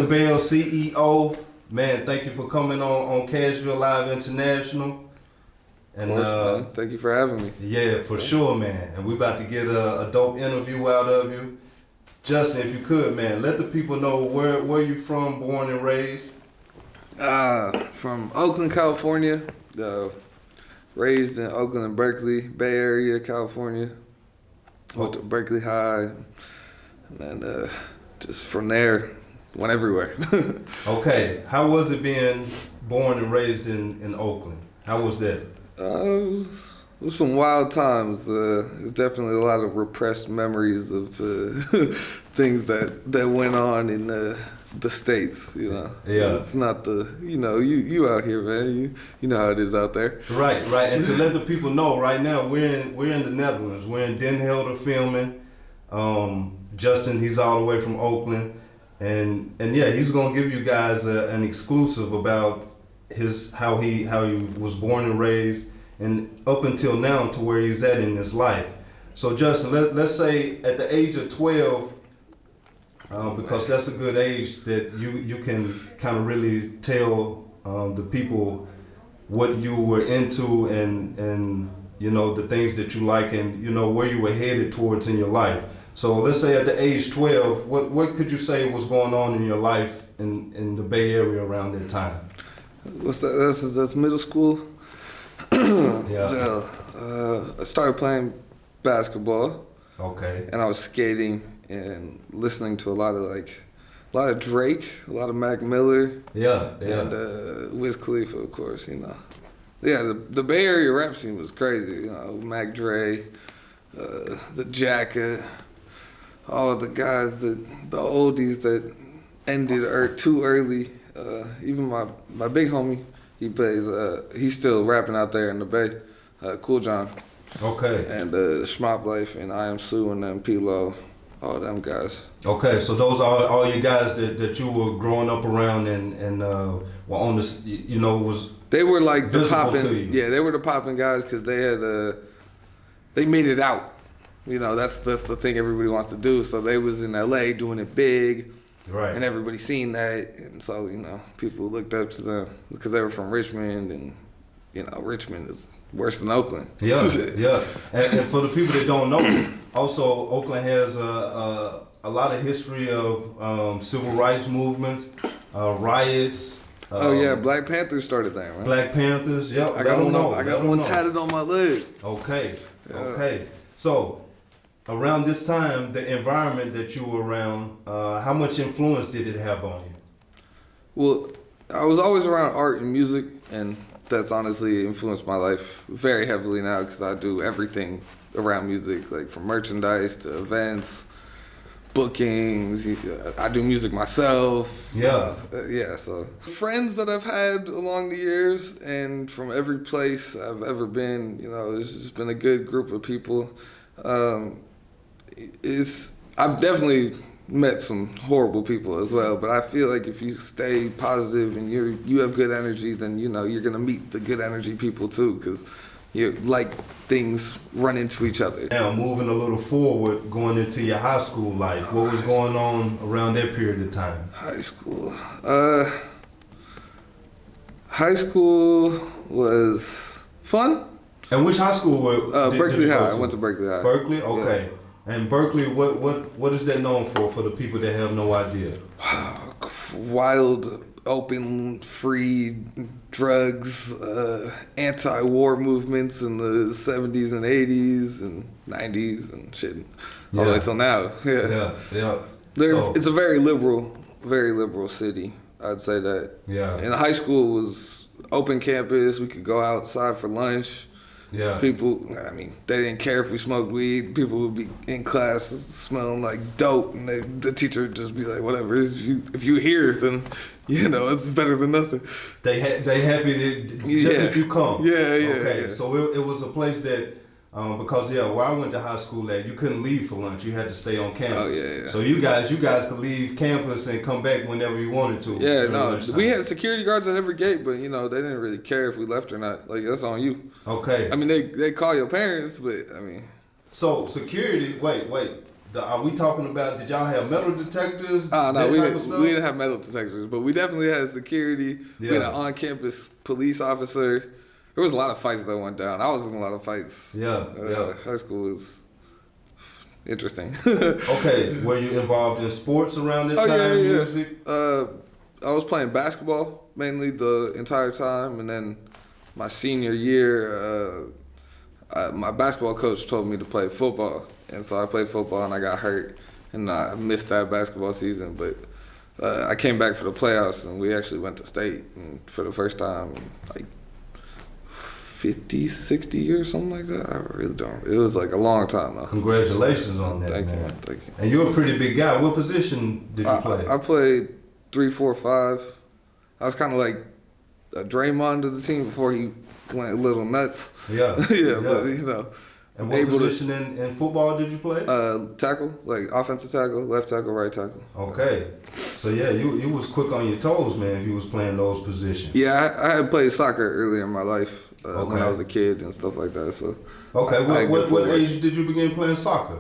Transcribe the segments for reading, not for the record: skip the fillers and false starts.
Mr. Bell, CEO. Man, thank you for coming on Cashville Live International. And man. Thank you for having me. Yeah, for sure, man. And we about to get a dope interview out of you. Justin, if you could, man, let the people know where you from, born and raised. From Oakland, California. Raised in Oakland and Berkeley, Bay Area, California. Went to Berkeley High, and then just from there, went everywhere. Okay, how was it being born and raised in Oakland? How was that? It was some wild times. There's definitely a lot of repressed memories of things that went on in the States, you know. Yeah. It's not you out here, man. You know how it is out there. Right. And to let the people know, right now we're in the Netherlands. We're in Den Helder filming. Justin, he's all the way from Oakland, and yeah, he's gonna give you guys an exclusive about how he was born and raised, and up until now to where he's at in his life. So Justin, let's say at the age of 12. Because that's a good age that you can kind of really tell the people what you were into and you know the things that you like and you know where you were headed towards in your life. So let's say at the age 12, what could you say was going on in your life in the Bay Area around that time? What's that? That's middle school. Yeah. I started playing basketball. Okay. And I was skating and listening to a lot of Drake, a lot of Mac Miller. Yeah. And Wiz Khalifa, of course, you know. Yeah, the Bay Area rap scene was crazy, you know. Mac Dre, the Jacka, all of the guys the oldies that ended too early. Even my big homie, he's still rapping out there in the Bay, Cool John. Okay. And Schmop Life and I Am Sue and them P-Lo, all them guys. Okay, so those are all you guys that you were growing up around and were on this, you know, was they were like the visible popping, to you. yeah, they were the popping guys because they had they made it out. You know, that's the thing everybody wants to do. So they was in LA doing it big, right? And everybody seen that, and so you know, people looked up to them because they were from Richmond, and you know, Richmond is worse than Oakland. Yeah. And for the people that don't know, also Oakland has a lot of history of civil rights movements, riots. Oh yeah, Black Panthers started there, right? Black Panthers, yep. I got one tatted on my leg. Okay. So around this time, the environment that you were around, how much influence did it have on you? Well, I was always around art and music, and that's honestly influenced my life very heavily now because I do everything around music, like from merchandise to events, bookings. I do music myself. Yeah. So friends that I've had along the years and from every place I've ever been, you know, it's just been a good group of people. I've definitely met some horrible people as well, but I feel like if you stay positive and you have good energy, then you know you're gonna meet the good energy people too, because you like things run into each other. Now moving a little forward, going into your high school life, what was going on around that period of time? High school. High school was fun. And which high school Berkeley did you High. go to? I went to Berkeley High. Berkeley, okay. Yeah. And Berkeley, what is that known for the people that have no idea? Wild, open, free drugs, anti-war movements in the 70s and 80s and 90s and shit. All the way till now. Yeah. It's a very liberal city. I'd say that. Yeah. And high school was open campus. We could go outside for lunch. Yeah. People, I mean, they didn't care if we smoked weed. People would be in class smelling like dope, and the teacher would just be like, whatever. If you here, then, you know, it's better than nothing. They happy to, just if you come. Yeah. Okay, yeah. So it was a place that, because, where I went to high school at, you couldn't leave for lunch. You had to stay on campus. Oh, yeah. So you guys could leave campus and come back whenever you wanted to. Yeah, no. We had security guards at every gate, but, you know, they didn't really care if we left or not. Like, that's on you. Okay. I mean, they call your parents, but, I mean. So security, wait. Are we talking about? Did y'all have metal detectors? No, that we type didn't, of stuff? we didn't have metal detectors, but we definitely had security. We had an on-campus police officer. There was a lot of fights that went down. I was in a lot of fights. Yeah. High school was interesting. Okay, were you involved in sports around that time? Yeah. Music? I was playing basketball mainly the entire time, and then my senior year, my basketball coach told me to play football, and so I played football and I got hurt, and I missed that basketball season. But I came back for the playoffs, and we actually went to state and for the first time in like 50, 60 years, something like that. I really don't. It was like a long time though. Congratulations on that, Thank man. you, man. Thank you. And you're a pretty big guy. What position did you play? I played 3, 4, 5. I was kind of like a Draymond of the team before he went a little nuts. Yeah. But you know. And what position in football did you play? Tackle, like offensive tackle, left tackle, right tackle. Okay. So yeah, you was quick on your toes, man, if you was playing those positions. Yeah, I had played soccer earlier in my life when I was a kid and stuff like that. So. Okay. What age did you begin playing soccer?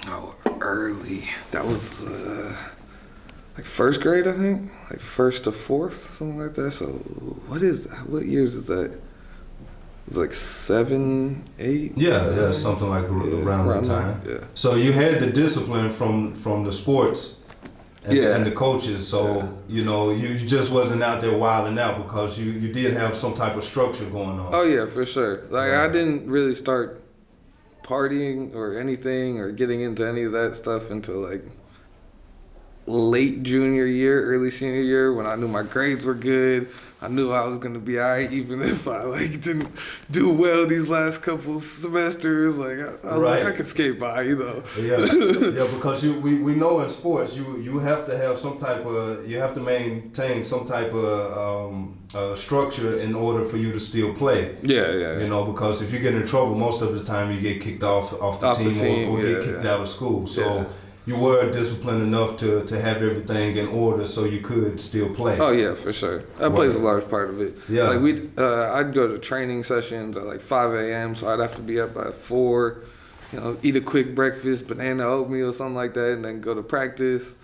Oh, early. That was like first grade, I think. Like first to fourth, something like that. So what is that? What years is that? It's like 7, 8. Yeah, something like around that time. Yeah. So you had the discipline from the sports and the coaches. So you know you just wasn't out there wilding out because you did have some type of structure going on. Oh yeah, for sure. Like I didn't really start partying or anything or getting into any of that stuff until like late junior year, early senior year when I knew my grades were good. I knew I was gonna be alright, even if I like didn't do well these last couple semesters. Like I was like, I could skate by, you know. Yeah, because we know in sports you have to have some type of you have to maintain some type of structure in order for you to still play. Yeah. You know, because if you get in trouble, most of the time you get kicked off the team or get kicked out of school. So. You were disciplined enough to have everything in order so you could still play. Oh yeah, for sure. That plays a large part of it. Yeah. Like I'd go to training sessions at like 5 a.m. So I'd have to be up by 4. You know, eat a quick breakfast, banana oatmeal, something like that, and then go to practice.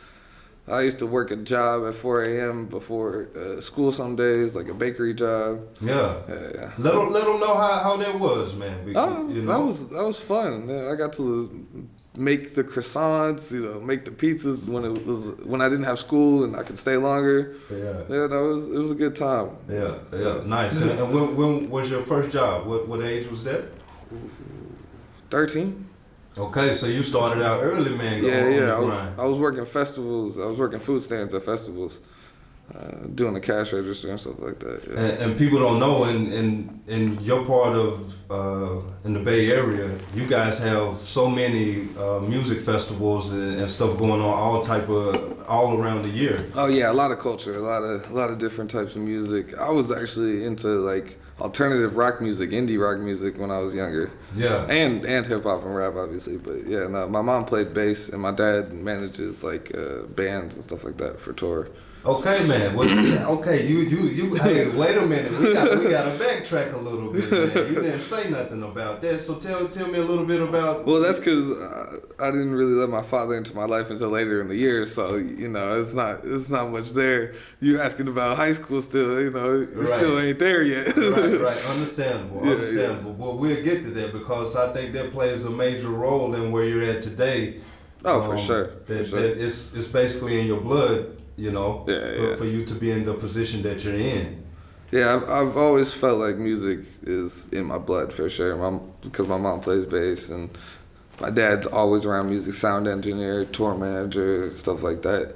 I used to work a job at 4 a.m. before school some days, like a bakery job. Yeah. Let them know how that was, man. Because, you know. That was fun. Yeah, I got to make the croissants, you know, make the pizzas when I didn't have school and I could stay longer. Yeah, it was a good time. Yeah, nice. And when was your first job? What age was that? 13. Okay, so you started out early, man. I was working festivals. I was working food stands at festivals, doing the cash register and stuff like that. Yeah. And people don't know in your part of in the Bay Area, you guys have so many music festivals and stuff going on all around the year. Oh yeah, a lot of culture, a lot of different types of music. I was actually into like alternative rock music, indie rock music when I was younger. Yeah. And hip hop and rap obviously, but yeah, no, my mom played bass and my dad manages like bands and stuff like that for tour. Okay, man. Well, okay, you. Hey, wait a minute. We got to backtrack a little bit, man. You didn't say nothing about that. So tell me a little bit about. Well, that's because I didn't really let my father into my life until later in the year. So you know, it's not much there. You asking about high school still? You know, it still ain't there yet. Right. Understandable. Yeah. Well, we'll get to that because I think that plays a major role in where you're at today. Oh, for sure. That it's basically in your blood. You know, for you to be in the position that you're in. Yeah, I've always felt like music is in my blood for sure. Because my mom plays bass and my dad's always around music, sound engineer, tour manager, stuff like that.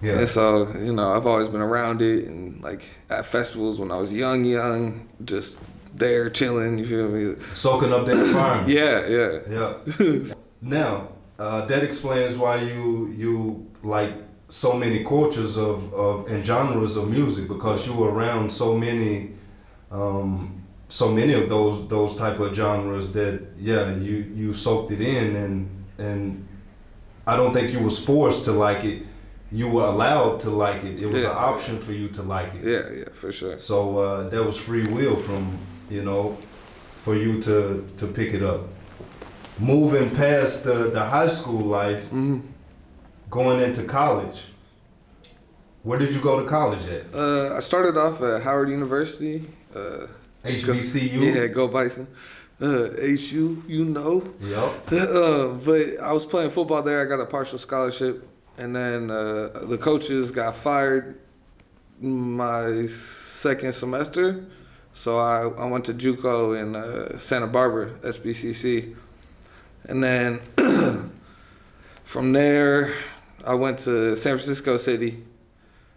Yeah. And so, you know, I've always been around it and like at festivals when I was young, just there chilling, you feel me? Soaking up that environment. Yeah. Now, that explains why you like so many cultures and genres of music because you were around so many of those type of genres that you soaked it in and I don't think you was forced to like it. You were allowed to like it. It was an option for you to like it. Yeah, for sure. So that was free will from for you to pick it up. moving past the high school life, going into college. Where did you go to college at? I started off at Howard University. HBCU? Yeah, go Bison. HU, you know. Yep. But I was playing football there. I got a partial scholarship. And then the coaches got fired my second semester. So I went to JUCO in Santa Barbara, SBCC. And then from there, I went to San Francisco City.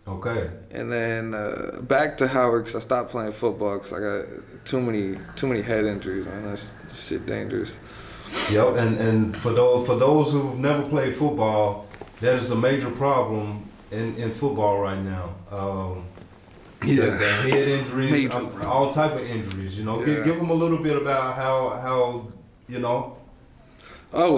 Okay. And then back to Howard because I stopped playing football because I got too many head injuries, man. That's shit dangerous. Yep. And for those who've never played football, that is a major problem in football right now. The head injuries, all type of injuries. You know, Yeah. give them a little bit about how you know. Oh,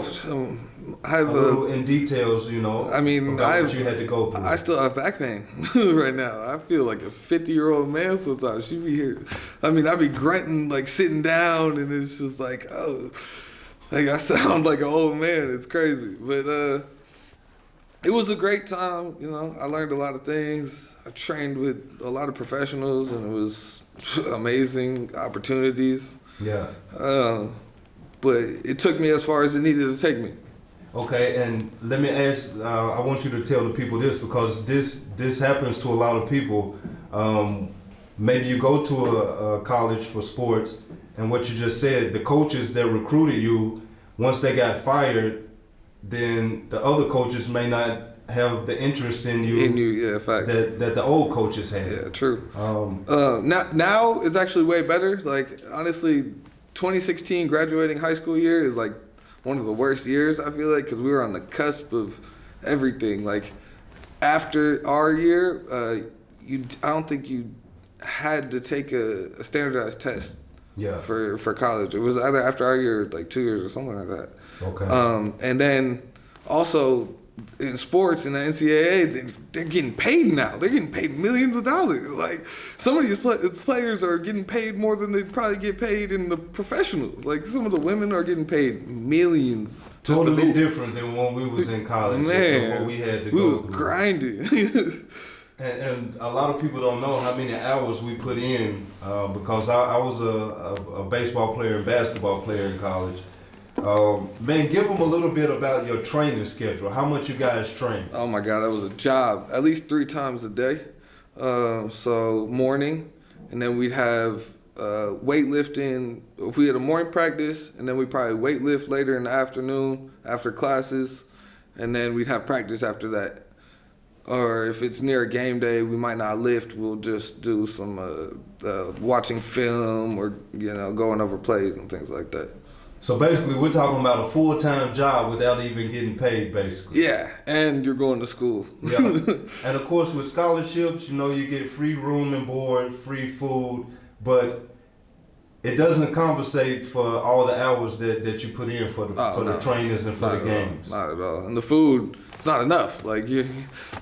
I have a little in details, you know. I mean, about what you had to go through. I still have back pain right now. I feel like a 50-year-old man sometimes. She be here. I mean, I be grunting like sitting down, and it's just like, oh, like I sound like an old man. It's crazy, but it was a great time. You know, I learned a lot of things. I trained with a lot of professionals, and it was amazing opportunities. Yeah. But it took me as far as it needed to take me. Okay, and let me ask, I want you to tell the people this because this happens to a lot of people. Maybe you go to a college for sports, and what you just said, the coaches that recruited you, once they got fired, then the other coaches may not have the interest in you, yeah, facts. that the old coaches had. Yeah, true. Now it's actually way better. Like, honestly, 2016 graduating high school year is like one of the worst years, I feel like, because we were on the cusp of everything. Like, after our year, I don't think you had to take a standardized test for college. It was either after our year, like 2 years or something like that. Okay. And then also in sports in the NCAA, they're getting paid now. They're getting paid millions of dollars. Like, some of these players are getting paid more than they probably get paid in the professionals. Like, some of the women are getting paid millions. Totally different than when we was in college. Man, what we had to we go was through. grinding. And a lot of people don't know how many hours we put in because I was a baseball player and basketball player in college. Man, give them a little bit about your training schedule. How much you guys train? Oh my God, that was a job. At least 3 times a day. So morning, and then we'd have weightlifting. If we had a morning practice, and then we'd probably weightlift later in the afternoon after classes, and then we'd have practice after that. Or if it's near a game day, we might not lift. We'll just do some watching film or, you know, going over plays and things like that. So basically, we're talking about a full-time job without even getting paid, basically. Yeah, and you're going to school. Yeah. And of course, with scholarships, you know, you get free room and board, free food, but it doesn't compensate for all the hours that you put in for the trainers and for the games. Not at all. And the food, it's not enough. Like, you're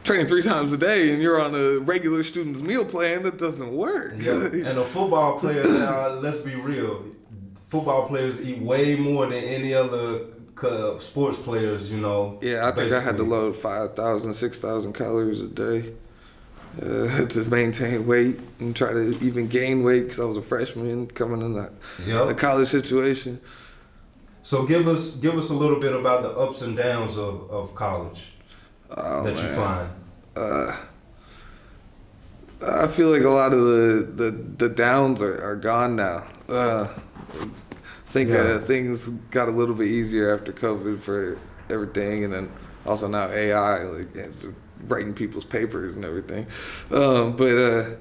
training 3 times a day and you're on a regular student's meal plan. That doesn't work. Yeah. And a football player now, let's be real, football players eat way more than any other sports players, you know. Yeah, I think I had to load 5,000, 6,000 calories a day to maintain weight and try to even gain weight because I was a freshman coming in a college situation. So give us a little bit about the ups and downs of college you find. I feel like a lot of the downs are gone now. I think things got a little bit easier after COVID for everything, and then also now AI, like, it's writing people's papers and everything. But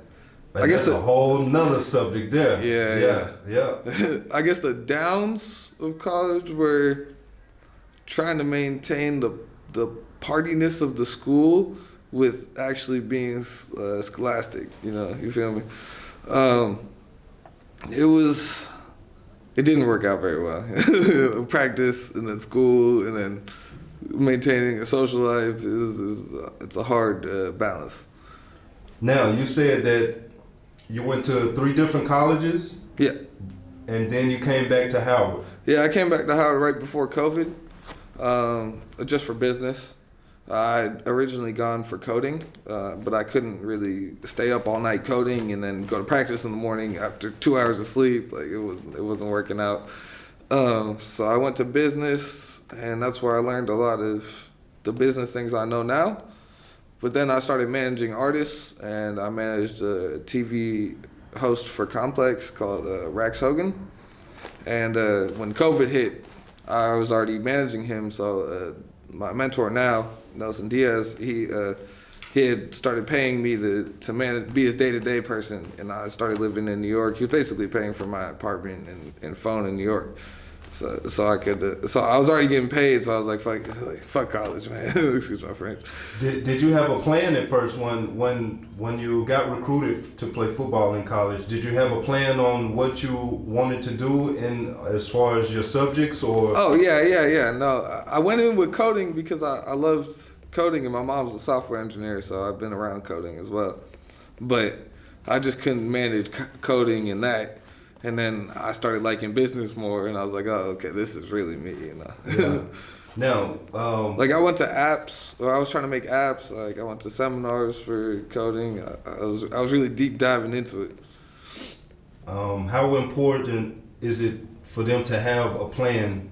I guess that's a whole nother subject there. Yeah. I guess the downs of college were trying to maintain the partiness of the school with actually being scholastic. You know, you feel me? It didn't work out very well. Practice and then school and then maintaining a social life it's a hard balance. Now, you said that you went to 3 different colleges? Yeah. and then you came back to Howard. Yeah, I came back to Howard right before COVID, just for business. I'd originally gone for coding, but I couldn't really stay up all night coding and then go to practice in the morning after 2 hours of sleep. Like it wasn't working out. So I went to business, and that's where I learned a lot of the business things I know now. But then I started managing artists, and I managed a TV host for Complex called Rax Hogan. And when COVID hit, I was already managing him, so my mentor now, Nelson Diaz, he had started paying me to manage, be his day-to-day person, and I started living in New York. He was basically paying for my apartment and phone in New York, so I could. So I was already getting paid, so I was like, fuck college, man. Excuse my French. Did you have a plan at first when you got recruited to play football in college? Did you have a plan on what you wanted to do in as far as your subjects or? Oh yeah. No, I went in with coding because I loved coding, and my mom's a software engineer, so I've been around coding as well. But I just couldn't manage coding and that. And then I started liking business more, and I was like, oh, okay, this is really me, you know. Yeah. Now, like I went to apps, or I was trying to make apps. Like I went to seminars for coding. I was really deep diving into it. how important is it for them to have a plan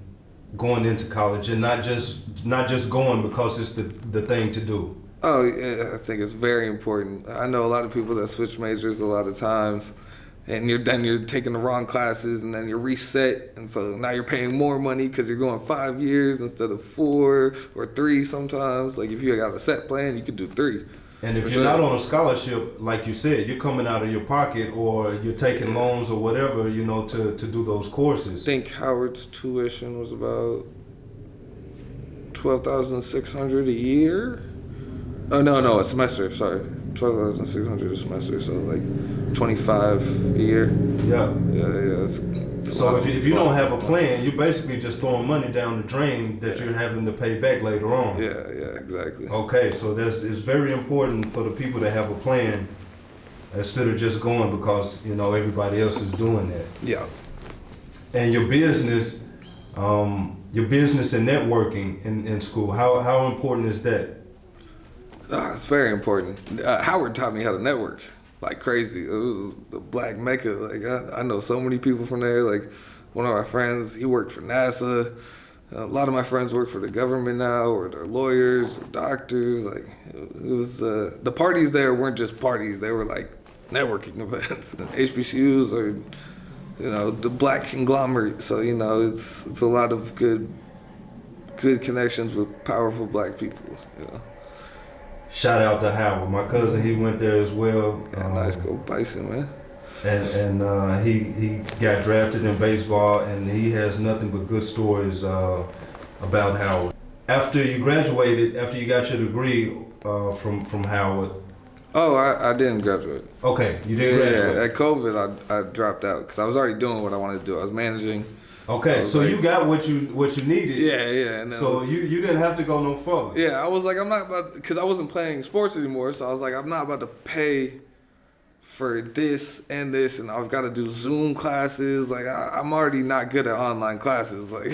going into college and not just going because it's the thing to do? Oh, yeah, I think it's very important. I know a lot of people that switch majors a lot of times, and you're taking the wrong classes, and then you're reset, and so now you're paying more money because you're going 5 years instead of 4 or 3 sometimes. Like if you got a set plan, you could do 3. And if you're not on a scholarship, like you said, you're coming out of your pocket or you're taking loans or whatever, you know, to do those courses. I think Howard's tuition was about $12,600 a year. Oh no, a semester. Sorry, $12,600 a semester. So like $25 a year. Yeah. Yeah. So if you don't have a plan, you're basically just throwing money down the drain that you're having to pay back later on. Yeah, exactly. Okay, so it's very important for the people to have a plan instead of just going because, you know, everybody else is doing that. Yeah. And your business and networking in school, how important is that? It's very important. Howard taught me how to network like crazy. It was the black mecca. Like I know so many people from there. Like one of my friends, he worked for NASA. A lot of my friends work for the government now, or they're lawyers or doctors. Like it was the parties there weren't just parties; they were like networking events. HBCUs are, you know, the black conglomerate. So you know, it's a lot of good connections with powerful black people. You know. Shout out to Howard. My cousin, he went there as well. Yeah, nice, go Bison, man. And he got drafted in baseball, and he has nothing but good stories about Howard. After you graduated, after you got your degree from Howard. Oh, I didn't graduate. Okay, you didn't graduate. Yeah, at COVID, I dropped out because I was already doing what I wanted to do. I was managing. Okay, so like, you got what you needed. Yeah. And so you didn't have to go no further. Yeah, I was like, I'm not about, because I wasn't playing sports anymore, so I was like, I'm not about to pay for this, and I've got to do Zoom classes. Like, I'm already not good at online classes. Like,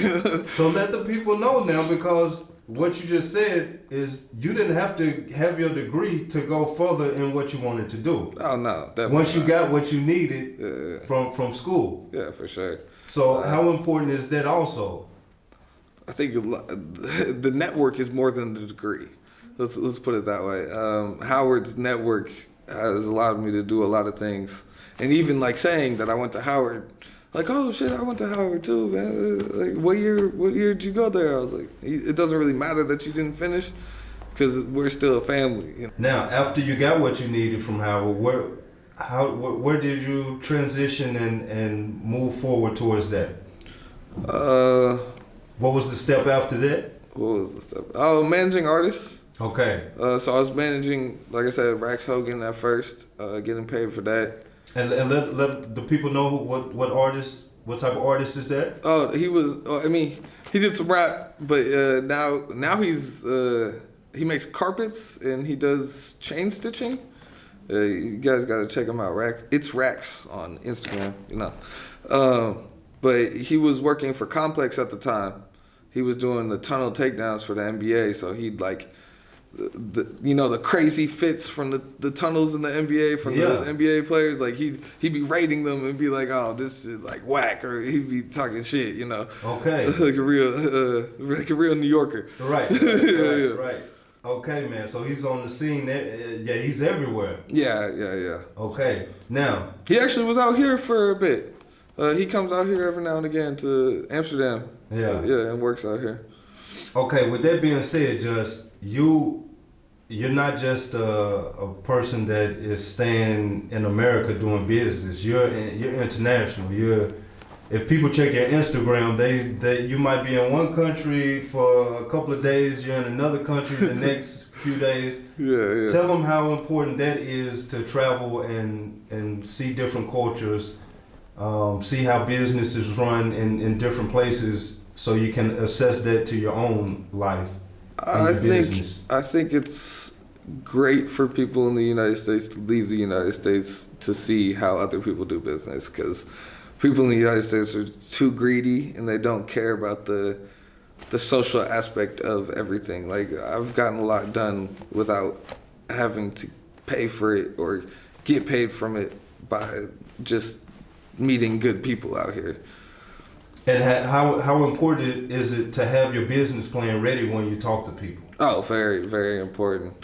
so let the people know now, because what you just said is you didn't have to have your degree to go further in what you wanted to do. Oh no, definitely. Once you got what you needed from school. Yeah, for sure. So how important is that also? I think the network is more than the degree. Let's put it that way. Howard's network has allowed me to do a lot of things, and even like saying that I went to Howard, like, oh shit, I went to Howard too, man. Like, what year did you go there? I was like, it doesn't really matter that you didn't finish, because we're still a family. You know? Now, after you got what you needed from Howard, where did you transition and move forward towards that? What was the step after that? What was the step? Oh, managing artists. Okay. So I was managing, like I said, Rax Hogan at first, getting paid for that. And let the people know what type of artist is that? Oh, he was. I mean, he did some rap, but now he makes carpets and he does chain stitching. You guys got to check him out. It's Rax on Instagram, you know. But he was working for Complex at the time. He was doing the tunnel takedowns for the NBA, so he'd like, the crazy fits from the tunnels in the NBA from the NBA players. Like he'd be rating them and be like, "Oh, this is like whack," or he'd be talking shit, you know. Okay. like a real New Yorker. Right. Right. Okay, man. So he's on the scene. Yeah, he's everywhere. Yeah. Okay. Now he actually was out here for a bit. He comes out here every now and again to Amsterdam. And works out here. Okay. With that being said, just you're not just a person that is staying in America doing business. You're international. If people check your Instagram, you might be in one country for a couple of days. You're in another country the next few days. Yeah. Tell them how important that is to travel and see different cultures, see how business is run in different places, so you can assess that to your own life. I think it's great for people in the United States to leave the United States to see how other people do business, because people in the United States are too greedy and they don't care about the social aspect of everything. Like, I've gotten a lot done without having to pay for it or get paid from it by just meeting good people out here. And how important is it to have your business plan ready when you talk to people? Oh, very, very important.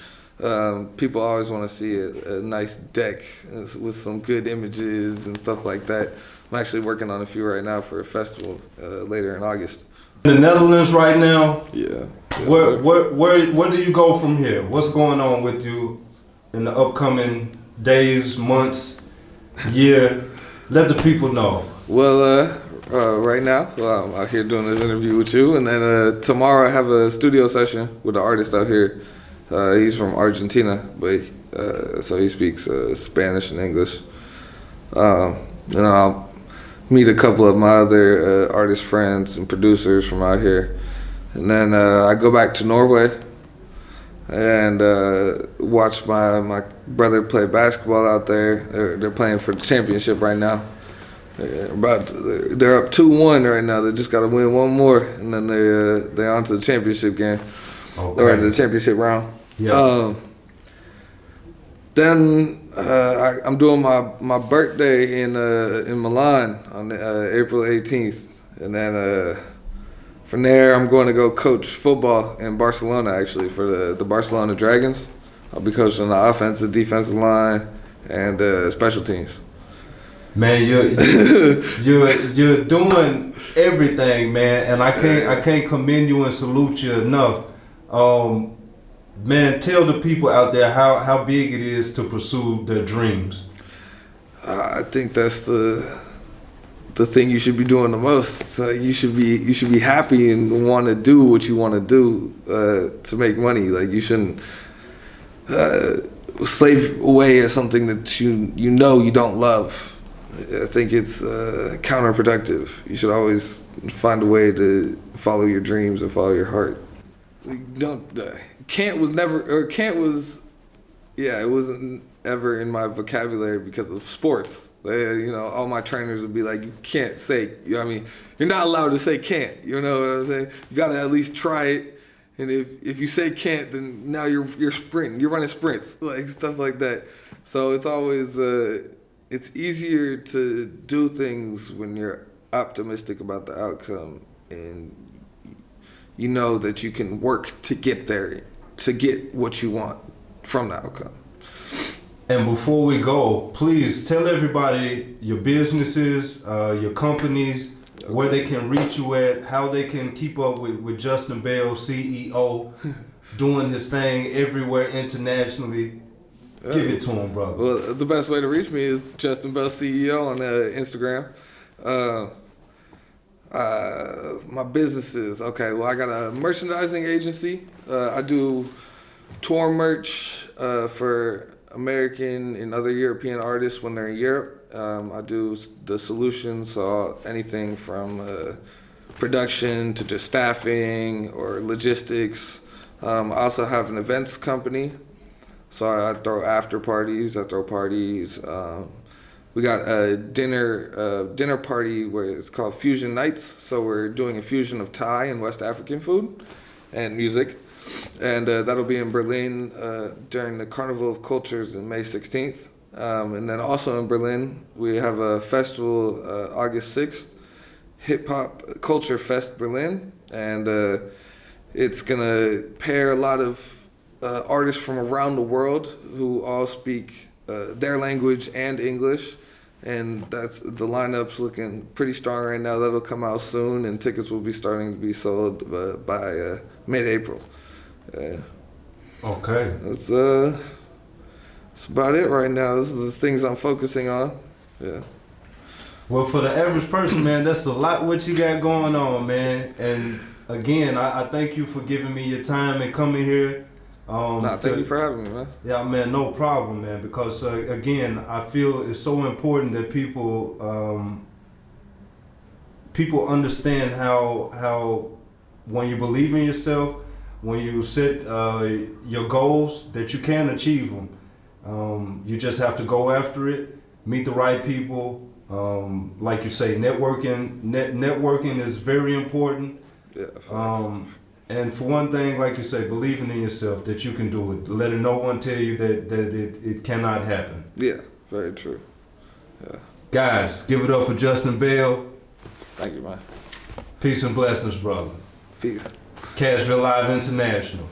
People always want to see a nice deck with some good images and stuff like that. I'm actually working on a few right now for a festival later in August. In the Netherlands right now? Yeah. Where do you go from here? What's going on with you in the upcoming days, months, year? Let the people know. Well, right now, I'm out here doing this interview with you, and then tomorrow I have a studio session with an artist out here. He's from Argentina, but so he speaks Spanish and English. And I'll meet a couple of my other artist friends and producers from out here, and then I go back to Norway and watch my brother play basketball out there. They're playing for the championship right now. They're up 2-1 right now. They just got to win one more, and then they're on to the championship game, or the championship round. Yeah. Then I'm doing my birthday in Milan on April 18th, and then from there I'm going to go coach football in Barcelona, actually, for the Barcelona Dragons. I'll be coaching the offensive, defensive line, and special teams. Man, you're doing everything, man, and I can't commend you and salute you enough. Man, tell the people out there how big it is to pursue their dreams. I think that's the thing you should be doing the most. You should be happy and want to do what you want to do to make money. Like, you shouldn't slave away at something that you don't love. I think it's counterproductive. You should always find a way to follow your dreams and follow your heart. It wasn't ever in my vocabulary because of sports. All my trainers would be like, you can't say, you're not allowed to say can't, you know what I'm saying? You gotta at least try it, and if you say can't, then now you're sprinting, you're running sprints, like stuff like that. So it's always, it's easier to do things when you're optimistic about the outcome and you know that you can work to get there, to get what you want from the outcome. And before we go, please tell everybody your businesses, your companies, where they can reach you at, how they can keep up with Justin Bell, CEO, doing his thing everywhere internationally. Give it to him, brother. Well, the best way to reach me is Justin Bell CEO on Instagram. My businesses. Okay, well, I got a merchandising agency. I do tour merch for American and other European artists when they're in Europe. I do the solutions, so anything from production to just staffing or logistics. I also have an events company. So I throw after parties. I throw parties. We got a dinner party where it's called Fusion Nights. So we're doing a fusion of Thai and West African food and music. And that'll be in Berlin during the Carnival of Cultures on May 16th. And then also in Berlin, we have a festival August 6th, Hip Hop Culture Fest Berlin. And it's going to pair a lot of artists from around the world who all speak their language and English. And that's the lineup's looking pretty strong right now. That'll come out soon, and tickets will be starting to be sold by mid-April. Okay. That's about it right now. This is the things I'm focusing on. Yeah. Well, for the average person, man, that's a lot what you got going on, man. And again, I thank you for giving me your time and coming here. Thank you for having me, man. Yeah, man, no problem, man. Because again, I feel it's so important that people understand how when you believe in yourself, when you set your goals, that you can achieve them. You just have to go after it, meet the right people. Like you say, networking is very important. Yeah. And for one thing, like you say, believing in yourself that you can do it. Letting no one tell you that it cannot happen. Yeah, very true. Yeah. Guys, give it up for Justin Bell. Thank you, man. Peace and blessings, brother. Peace. Cashville Live International.